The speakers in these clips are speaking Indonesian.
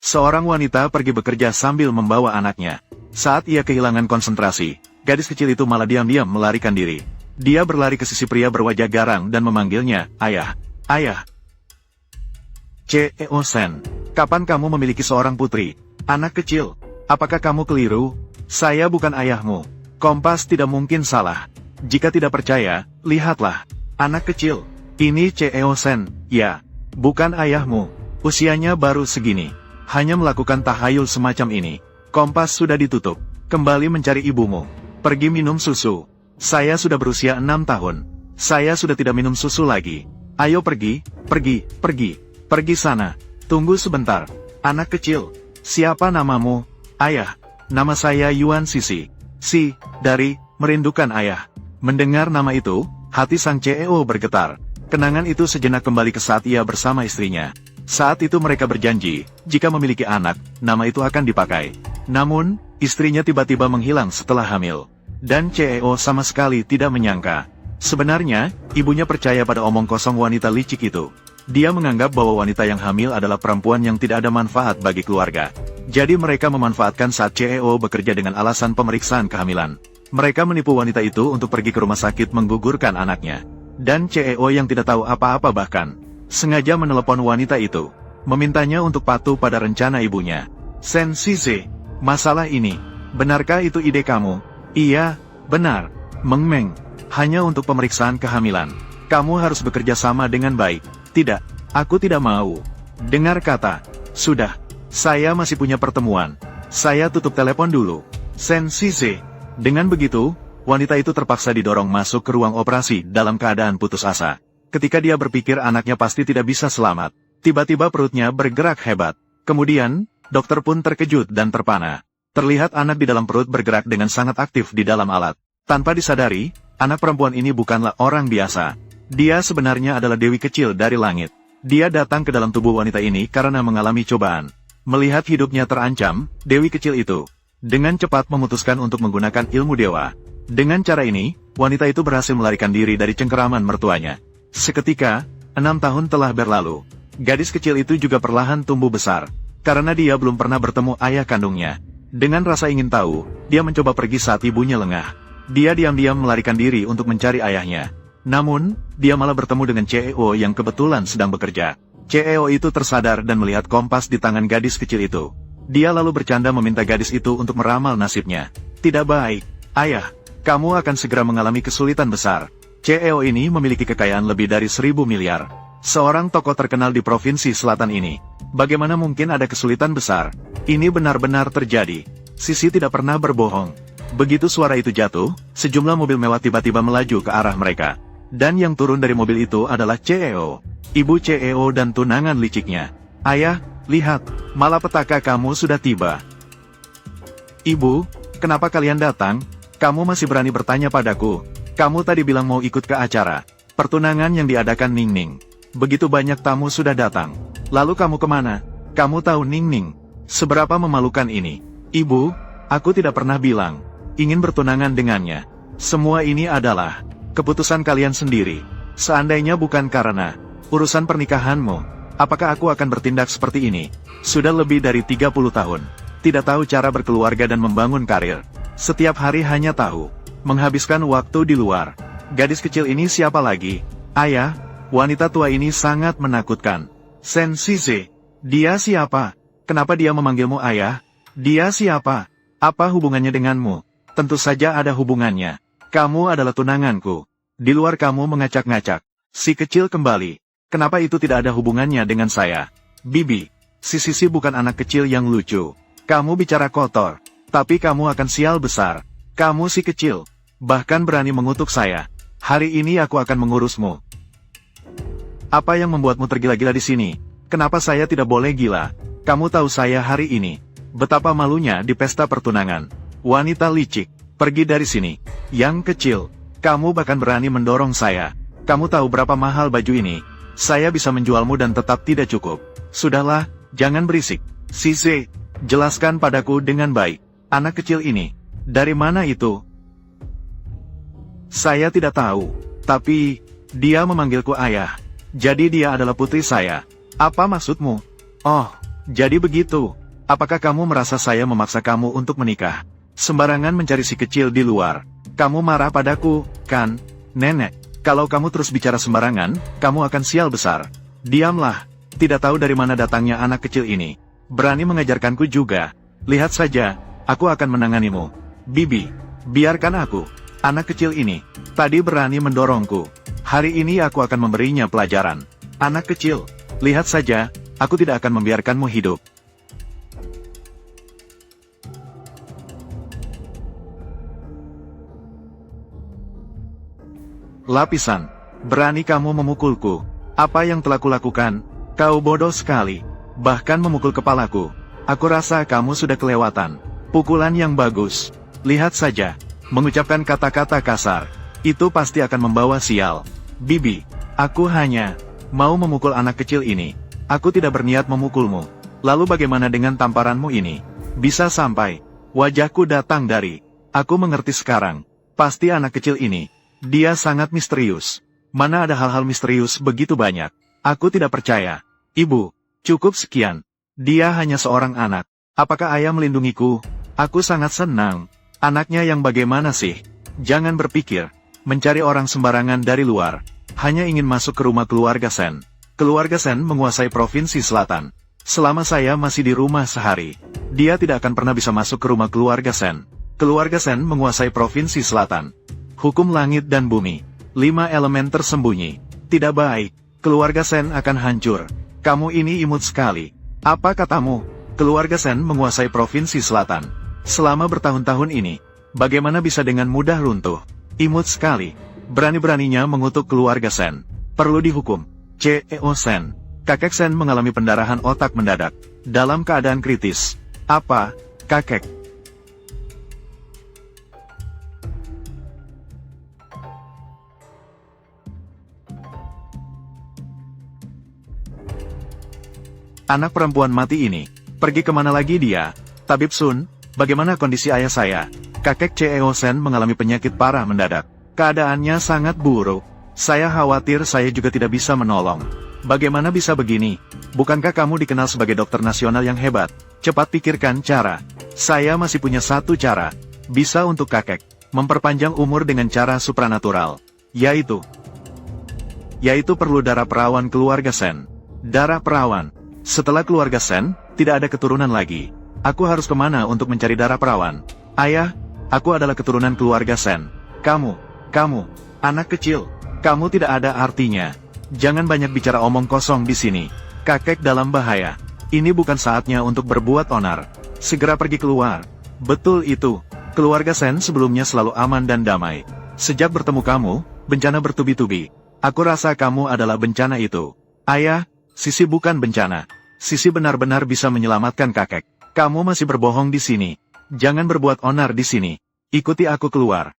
Seorang wanita pergi bekerja sambil membawa anaknya. Saat ia kehilangan konsentrasi, gadis kecil itu malah diam-diam melarikan diri. Dia berlari ke sisi pria berwajah garang dan memanggilnya, "Ayah, ayah." Cheo-sen, kapan kamu memiliki seorang putri? Anak kecil, apakah kamu keliru? Saya bukan ayahmu. Kompas tidak mungkin salah. Jika tidak percaya, lihatlah. Anak kecil, ini Cheo-sen, ya, bukan ayahmu. Usianya baru segini. Hanya melakukan tahayul semacam ini. Kompas sudah ditutup. Kembali mencari ibumu. Pergi minum susu. Saya sudah berusia 6 tahun. Saya sudah tidak minum susu lagi. Ayo pergi, pergi, pergi. Pergi sana. Tunggu sebentar. Anak kecil. Siapa namamu? Ayah. Nama saya Yuan Sisi. Si, dari, merindukan ayah. Mendengar nama itu, hati sang CEO bergetar. Kenangan itu sejenak kembali ke saat ia bersama istrinya. Saat itu mereka berjanji, jika memiliki anak, nama itu akan dipakai. Namun, istrinya tiba-tiba menghilang setelah hamil. Dan CEO sama sekali tidak menyangka. Sebenarnya, ibunya percaya pada omong kosong wanita licik itu. Dia menganggap bahwa wanita yang hamil adalah perempuan yang tidak ada manfaat bagi keluarga. Jadi mereka memanfaatkan saat CEO bekerja dengan alasan pemeriksaan kehamilan. Mereka menipu wanita itu untuk pergi ke rumah sakit menggugurkan anaknya. Dan CEO yang tidak tahu apa-apa bahkan sengaja menelepon wanita itu, memintanya untuk patuh pada rencana ibunya. Sensei, masalah ini, benarkah itu ide kamu? Iya, benar. Meng-meng, hanya untuk pemeriksaan kehamilan. Kamu harus bekerja sama dengan baik. Tidak, aku tidak mau. Dengar kata, sudah, saya masih punya pertemuan. Saya tutup telepon dulu. Sensei, dengan begitu, wanita itu terpaksa didorong masuk ke ruang operasi dalam keadaan putus asa. Ketika dia berpikir anaknya pasti tidak bisa selamat, tiba-tiba perutnya bergerak hebat. Kemudian, dokter pun terkejut dan terpana. Terlihat anak di dalam perut bergerak dengan sangat aktif di dalam alat. Tanpa disadari, anak perempuan ini bukanlah orang biasa. Dia sebenarnya adalah dewi kecil dari langit. Dia datang ke dalam tubuh wanita ini karena mengalami cobaan. Melihat hidupnya terancam, dewi kecil itu dengan cepat memutuskan untuk menggunakan ilmu dewa. Dengan cara ini, wanita itu berhasil melarikan diri dari cengkeraman mertuanya. Seketika, 6 tahun telah berlalu. Gadis kecil itu juga perlahan tumbuh besar, karena dia belum pernah bertemu ayah kandungnya. Dengan rasa ingin tahu, dia mencoba pergi saat ibunya lengah. Dia diam-diam melarikan diri untuk mencari ayahnya. Namun, dia malah bertemu dengan CEO yang kebetulan sedang bekerja. CEO itu tersadar dan melihat kompas di tangan gadis kecil itu. Dia lalu bercanda meminta gadis itu untuk meramal nasibnya. Tidak baik, ayah, kamu akan segera mengalami kesulitan besar. CEO ini memiliki kekayaan lebih dari 1.000 miliar. Seorang tokoh terkenal di provinsi selatan ini. Bagaimana mungkin ada kesulitan besar? Ini benar-benar terjadi. Sisi tidak pernah berbohong. Begitu suara itu jatuh, sejumlah mobil mewah tiba-tiba melaju ke arah mereka. Dan yang turun dari mobil itu adalah CEO. Ibu CEO dan tunangan liciknya. Ayah, lihat, malapetaka kamu sudah tiba. Ibu, kenapa kalian datang? Kamu masih berani bertanya padaku? Kamu tadi bilang mau ikut ke acara pertunangan yang diadakan Ning Ning. Begitu banyak tamu sudah datang. Lalu kamu kemana? Kamu tahu Ning Ning seberapa memalukan ini? Ibu, aku tidak pernah bilang ingin bertunangan dengannya. Semua ini adalah keputusan kalian sendiri. Seandainya bukan karena urusan pernikahanmu, apakah aku akan bertindak seperti ini? Sudah lebih dari 30 tahun. Tidak tahu cara berkeluarga dan membangun karir. Setiap hari hanya tahu menghabiskan waktu di luar. Gadis kecil ini siapa lagi? Ayah, wanita tua ini sangat menakutkan. Sensei, dia siapa? Kenapa dia memanggilmu ayah? Dia siapa? Apa hubungannya denganmu? Tentu saja ada hubungannya. Kamu adalah tunanganku. Di luar kamu mengacak-ngacak. Si kecil kembali. Kenapa itu tidak ada hubungannya dengan saya? Bibi, si Sisi bukan anak kecil yang lucu. Kamu bicara kotor, tapi kamu akan sial besar. Kamu si kecil. Bahkan berani mengutuk saya. Hari ini aku akan mengurusmu. Apa yang membuatmu tergila-gila di sini? Kenapa saya tidak boleh gila? Kamu tahu saya hari ini betapa malunya di pesta pertunangan. Wanita licik, pergi dari sini. Yang kecil, kamu bahkan berani mendorong saya. Kamu tahu berapa mahal baju ini? Saya bisa menjualmu dan tetap tidak cukup. Sudahlah, jangan berisik. Sisi, jelaskan padaku dengan baik. Anak kecil ini, dari mana itu? Saya tidak tahu, tapi dia memanggilku ayah. Jadi dia adalah putri saya. Apa maksudmu? Oh, Jadi begitu. Apakah kamu merasa saya memaksa kamu untuk menikah? Sembarangan mencari si kecil di luar. Kamu marah padaku, kan, nenek? Kalau kamu terus bicara sembarangan, kamu akan sial besar. Diamlah. Tidak tahu dari mana datangnya anak kecil ini. Berani mengajarkanku juga. Lihat saja, aku akan menanganimu. Bibi, biarkan aku. Anak kecil ini, tadi berani mendorongku. Hari ini aku akan memberinya pelajaran. Anak kecil, lihat saja, aku tidak akan membiarkanmu hidup. Lapisan, berani kamu memukulku. Apa yang telah kulakukan? Kau bodoh sekali. Bahkan memukul kepalaku. Aku rasa kamu sudah kelewatan. Pukulan yang bagus. Lihat saja. Mengucapkan kata-kata kasar. Itu pasti akan membawa sial. Bibi, aku hanya mau memukul anak kecil ini. Aku tidak berniat memukulmu. Lalu bagaimana dengan tamparanmu ini? Bisa sampai wajahku datang dari. Aku mengerti sekarang. Pasti anak kecil ini. Dia sangat misterius. Mana ada hal-hal misterius begitu banyak. Aku tidak percaya. Ibu, cukup sekian. Dia hanya seorang anak. Apakah ayah melindungiku? Aku sangat senang. Anaknya yang bagaimana sih? Jangan berpikir mencari orang sembarangan dari luar. Hanya ingin masuk ke rumah keluarga Sen. Keluarga Sen menguasai provinsi selatan. Selama saya masih di rumah sehari, dia tidak akan pernah bisa masuk ke rumah keluarga Sen. Keluarga Sen menguasai provinsi selatan. Hukum langit dan bumi. 5 elemen tersembunyi. Tidak baik. Keluarga Sen akan hancur. Kamu ini imut sekali. Apa katamu? Keluarga Sen menguasai provinsi selatan. Selama bertahun-tahun ini, bagaimana bisa dengan mudah runtuh? Imut sekali. Berani-beraninya mengutuk keluarga Sen. Perlu dihukum. CEO Sen. Kakek Sen mengalami pendarahan otak mendadak. Dalam keadaan kritis. Apa, kakek? Anak perempuan mati ini. Pergi kemana lagi dia? Tabib Sun, bagaimana kondisi ayah saya? Kakek CEO Sen mengalami penyakit parah mendadak. Keadaannya sangat buruk. Saya khawatir saya juga tidak bisa menolong. Bagaimana bisa begini? Bukankah kamu dikenal sebagai dokter nasional yang hebat? Cepat pikirkan cara. Saya masih punya satu cara. Bisa untuk kakek. Memperpanjang umur dengan cara supranatural. Yaitu perlu darah perawan keluarga Sen. Darah perawan. Setelah keluarga Sen, tidak ada keturunan lagi. Aku harus kemana untuk mencari darah perawan? Ayah, aku adalah keturunan keluarga Sen. Kamu, anak kecil, kamu tidak ada artinya. Jangan banyak bicara omong kosong di sini. Kakek dalam bahaya. Ini bukan saatnya untuk berbuat onar. Segera pergi keluar. Betul itu. Keluarga Sen sebelumnya selalu aman dan damai. Sejak bertemu kamu, bencana bertubi-tubi. Aku rasa kamu adalah bencana itu. Ayah, Sisi bukan bencana. Sisi benar-benar bisa menyelamatkan kakek. Kamu masih berbohong di sini. Jangan berbuat onar di sini. Ikuti aku keluar.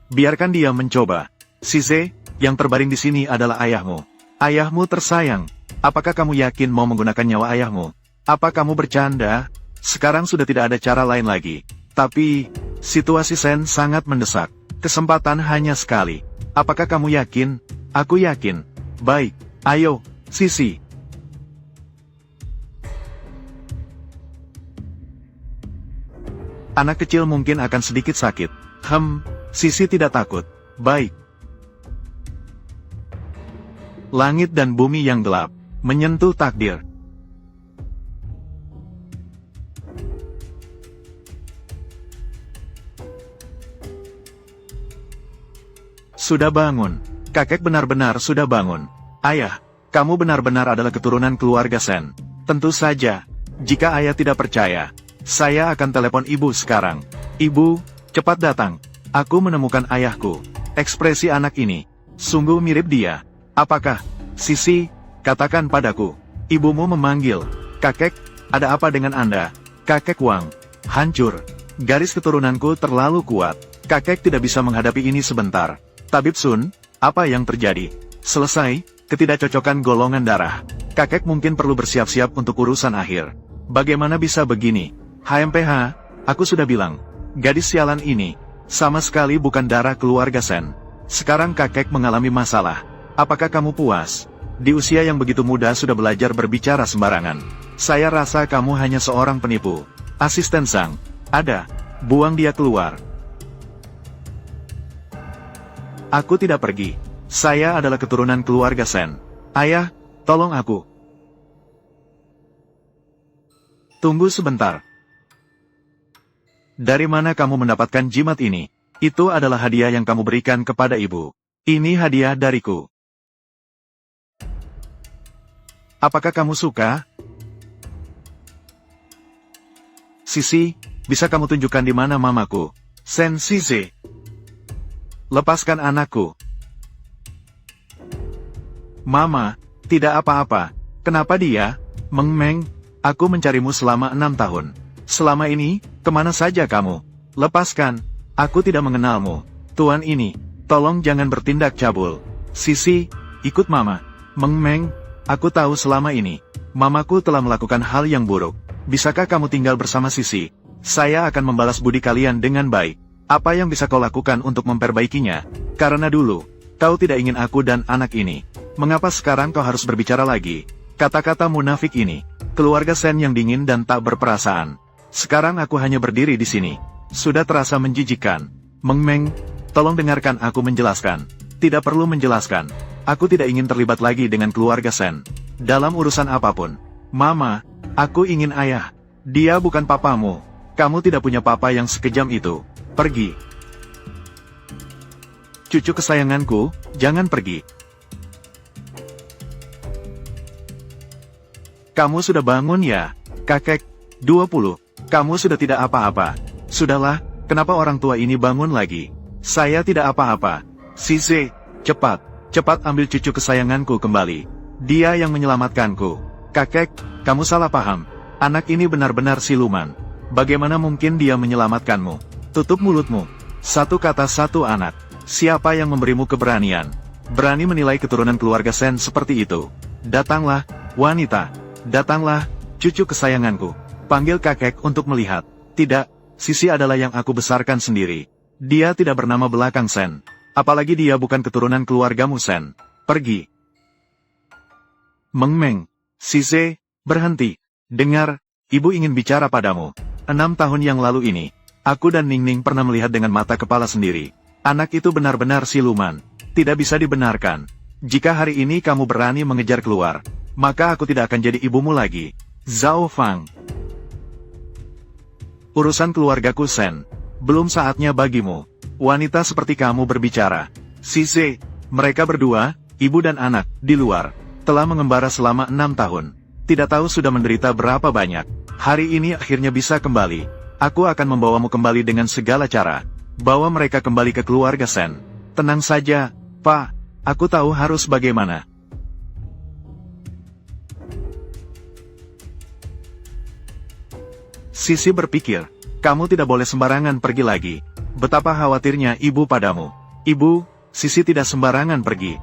Biarkan dia mencoba. Sise, yang terbaring di sini adalah ayahmu. Ayahmu tersayang. Apakah kamu yakin mau menggunakan nyawa ayahmu? Apa kamu bercanda? Sekarang sudah tidak ada cara lain lagi. Tapi, situasi Sen sangat mendesak. Kesempatan hanya sekali. Apakah kamu yakin? Aku yakin. Baik, ayo, Sisi. Anak kecil mungkin akan sedikit sakit. Sisi tidak takut. Baik. Langit dan bumi yang gelap, menyentuh takdir. Sudah bangun. Kakek benar-benar sudah bangun. Ayah, kamu benar-benar adalah keturunan keluarga Sen. Tentu saja. Jika ayah tidak percaya, saya akan telepon ibu sekarang. Ibu, cepat datang. Aku menemukan ayahku. Ekspresi anak ini sungguh mirip dia. Apakah, Sisi, katakan padaku. Ibumu memanggil. Kakek, ada apa dengan Anda? Kakek Wang. Hancur. Garis keturunanku terlalu kuat. Kakek tidak bisa menghadapi ini sebentar. Tabib Sun, apa yang terjadi? Selesai, ketidakcocokan golongan darah. Kakek mungkin perlu bersiap-siap untuk urusan akhir. Bagaimana bisa begini? HMPH, aku sudah bilang. Gadis sialan ini, sama sekali bukan darah keluarga Sen. Sekarang kakek mengalami masalah. Apakah kamu puas? Di usia yang begitu muda sudah belajar berbicara sembarangan. Saya rasa kamu hanya seorang penipu. Asisten Zhang, ada. Buang dia keluar. Aku tidak pergi. Saya adalah keturunan keluarga Shen. Ayah, tolong aku. Tunggu sebentar. Dari mana kamu mendapatkan jimat ini? Itu adalah hadiah yang kamu berikan kepada ibu. Ini hadiah dariku. Apakah kamu suka? Sisi, bisa kamu tunjukkan di mana mamaku? Shen Sisi. Lepaskan anakku. Mama, tidak apa-apa. Kenapa dia? Meng Meng, aku mencarimu selama 6 tahun. Selama ini, kemana saja kamu? Lepaskan, aku tidak mengenalmu. Tuan ini, tolong jangan bertindak cabul. Sisi, ikut mama. Meng Meng, aku tahu selama ini, mamaku telah melakukan hal yang buruk. Bisakah kamu tinggal bersama Sisi? Saya akan membalas budi kalian dengan baik. Apa yang bisa kau lakukan untuk memperbaikinya? Karena dulu, kau tidak ingin aku dan anak ini. Mengapa sekarang kau harus berbicara lagi? Kata-kata munafik ini. Keluarga Shen yang dingin dan tak berperasaan. Sekarang aku hanya berdiri di sini. Sudah terasa menjijikkan. Meng Meng, tolong dengarkan aku menjelaskan. Tidak perlu menjelaskan. Aku tidak ingin terlibat lagi dengan keluarga Shen. Dalam urusan apapun. Mama, aku ingin ayah. Dia bukan papamu. Kamu tidak punya papa yang sekejam itu. Pergi. Cucu kesayanganku, jangan pergi. Kamu sudah bangun ya, kakek? 20. Kamu sudah tidak apa-apa. Sudahlah, kenapa orang tua ini bangun lagi? Saya tidak apa-apa. Sisi, cepat ambil cucu kesayanganku kembali. Dia yang menyelamatkanku. Kakek, kamu salah paham. Anak ini benar-benar siluman. Bagaimana mungkin dia menyelamatkanmu? Tutup mulutmu. Satu kata satu anak. Siapa yang memberimu keberanian? Berani menilai keturunan keluarga Shen seperti itu? Datanglah, wanita. Datanglah, cucu kesayanganku. Panggil kakek untuk melihat. Tidak, Sisi adalah yang aku besarkan sendiri. Dia tidak bernama belakang Shen. Apalagi dia bukan keturunan keluargamu Shen. Pergi. Meng Meng. Sisi, berhenti. Dengar, ibu ingin bicara padamu. 6 tahun yang lalu ini, aku dan Ningning pernah melihat dengan mata kepala sendiri. Anak itu benar-benar siluman. Tidak bisa dibenarkan. Jika hari ini kamu berani mengejar keluar, maka aku tidak akan jadi ibumu lagi. Zhao Fang. Urusan keluargaku Shen. Belum saatnya bagimu. Wanita seperti kamu berbicara. Sisi, mereka berdua, ibu dan anak, di luar, telah mengembara selama 6 tahun. Tidak tahu sudah menderita berapa banyak. Hari ini akhirnya bisa kembali. Aku akan membawamu kembali dengan segala cara. Bawa mereka kembali ke keluarga Shen. Tenang saja, Pak. Aku tahu harus bagaimana. Sisi berpikir, kamu tidak boleh sembarangan pergi lagi. Betapa khawatirnya ibu padamu. Ibu, Sisi tidak sembarangan pergi.